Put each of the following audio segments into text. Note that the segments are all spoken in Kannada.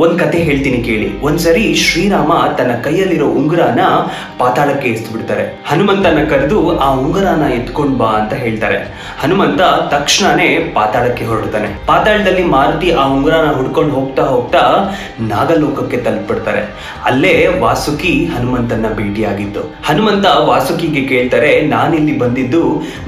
ಒಂದ್ ಕತೆ ಹೇಳ್ತೀನಿ ಕೇಳಿ. ಒಂದ್ಸರಿ ಶ್ರೀರಾಮ ತನ್ನ ಕೈಯಲ್ಲಿರೋ ಉಂಗುರನ ಪಾತಾಳಕ್ಕೆ ಎಸ್ದು ಬಿಡ್ತಾರೆ. ಹನುಮಂತನ ಕರೆದು ಆ ಉಂಗುರನ ಎತ್ಕೊಂಡ್ ಬಾ ಅಂತ ಹೇಳ್ತಾರೆ. ಹನುಮಂತ ತಕ್ಷಣನೇ ಪಾತಾಳಕ್ಕೆ ಹೊರಡ್ತಾನೆ. ಪಾತಾಳದಲ್ಲಿ ಮಾರುತಿ ಆ ಉಂಗುರನ ಹುಡ್ಕೊಂಡು ಹೋಗ್ತಾ ಹೋಗ್ತಾ ನಾಗಲೋಕಕ್ಕೆ ತಲುಪಿಡ್ತಾರೆ. ಅಲ್ಲೇ ವಾಸುಕಿ ಹನುಮಂತನ ಭೇಟಿಯಾಗಿದ್ದು. ಹನುಮಂತ ವಾಸುಕಿಗೆ ಕೇಳ್ತಾರೆ, ನಾನಿಲ್ಲಿ ಬಂದಿದ್ದು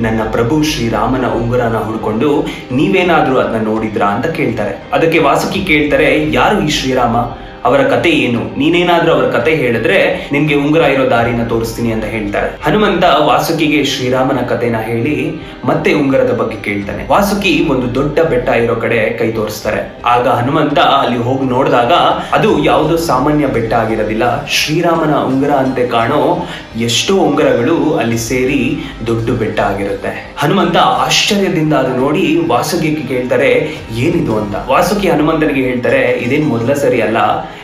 ನನ್ನ ಪ್ರಭು ಶ್ರೀರಾಮನ ಉಂಗುರನ ಹುಡ್ಕೊಂಡು, ನೀವೇನಾದ್ರೂ ಅದನ್ನ ನೋಡಿದ್ರಾ ಅಂತ ಕೇಳ್ತಾರೆ. ಅದಕ್ಕೆ ವಾಸುಕಿ ಕೇಳ್ತಾರೆ, ಯಾರು ಈ ಶ್ರೀರಾಮ, ಅವರ ಕತೆ ಏನು, ನೀನೇನಾದ್ರೂ ಅವರ ಕತೆ ಹೇಳಿದ್ರೆ ನಿನ್ಗೆ ಉಂಗುರ ಇರೋ ದಾರಿನ ತೋರಿಸ್ತೀನಿ ಅಂತ ಹೇಳ್ತಾರೆ. ಹನುಮಂತ ವಾಸುಕಿಗೆ ಶ್ರೀರಾಮನ ಕತೆನ ಹೇಳಿ ಮತ್ತೆ ಉಂಗುರದ ಬಗ್ಗೆ ಕೇಳ್ತಾನೆ. ವಾಸುಕಿ ಒಂದು ದೊಡ್ಡ ಬೆಟ್ಟ ಇರೋ ಕಡೆ ಕೈ ತೋರಿಸ್ತಾರೆ. ಆಗ ಹನುಮಂತ ಅಲ್ಲಿ ಹೋಗಿ ನೋಡಿದಾಗ ಅದು ಯಾವುದೋ ಸಾಮಾನ್ಯ ಬೆಟ್ಟ ಆಗಿರೋದಿಲ್ಲ, ಶ್ರೀರಾಮನ ಉಂಗುರ ಅಂತೆ ಕಾಣೋ ಎಷ್ಟೋ ಉಂಗುರಗಳು ಅಲ್ಲಿ ಸೇರಿ ದೊಡ್ಡ ಬೆಟ್ಟ ಆಗಿರುತ್ತೆ. ಹನುಮಂತ ಆಶ್ಚರ್ಯದಿಂದ ಅದು ನೋಡಿ ವಾಸುಕಿಗೆ ಕೇಳ್ತಾರೆ, ಏನಿದು ಅಂತ. ವಾಸುಕಿ ಹನುಮಂತನಿಗೆ ಹೇಳ್ತಾರೆ, ಇದೇನ್ ಮೊದಲ ಸರಿ ಅಲ್ಲ,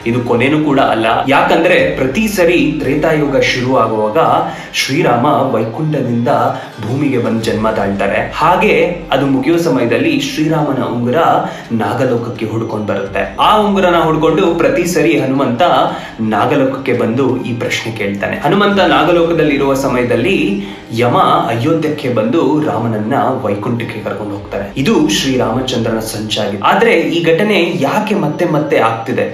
ಇದು ಕೊನೆನೂ ಕೂಡ ಅಲ್ಲ. ಯಾಕಂದ್ರೆ ಪ್ರತಿ ಸರಿ ತ್ರೇತಾಯುಗ ಶುರು ಆಗುವಾಗ ಶ್ರೀರಾಮ ವೈಕುಂಠದಿಂದ ಭೂಮಿಗೆ ಬಂದು ಜನ್ಮ ತಾಳ್ತಾರೆ. ಹಾಗೆ ಅದು ಮುಗಿಯೋ ಸಮಯದಲ್ಲಿ ಶ್ರೀರಾಮನ ಉಂಗುರ ನಾಗಲೋಕಕ್ಕೆ ಹುಡ್ಕೊಂಡು ಬರುತ್ತೆ. ಆ ಉಂಗುರನ ಹುಡ್ಕೊಂಡು ಪ್ರತಿ ಸರಿ ಹನುಮಂತ ನಾಗಲೋಕಕ್ಕೆ ಬಂದು ಈ ಪ್ರಶ್ನೆ ಕೇಳ್ತಾನೆ. ಹನುಮಂತ ನಾಗಲೋಕದಲ್ಲಿ ಇರುವ ಸಮಯದಲ್ಲಿ ಯಮ ಅಯೋಧ್ಯಕ್ಕೆ ಬಂದು ರಾಮನನ್ನ ವೈಕುಂಠಕ್ಕೆ ಕರ್ಕೊಂಡು ಹೋಗ್ತಾರೆ. ಇದು ಶ್ರೀರಾಮಚಂದ್ರನ ಸಂಚಾಗಿ. ಆದ್ರೆ ಈ ಘಟನೆ ಯಾಕೆ ಮತ್ತೆ ಮತ್ತೆ ಆಗ್ತಿದೆ?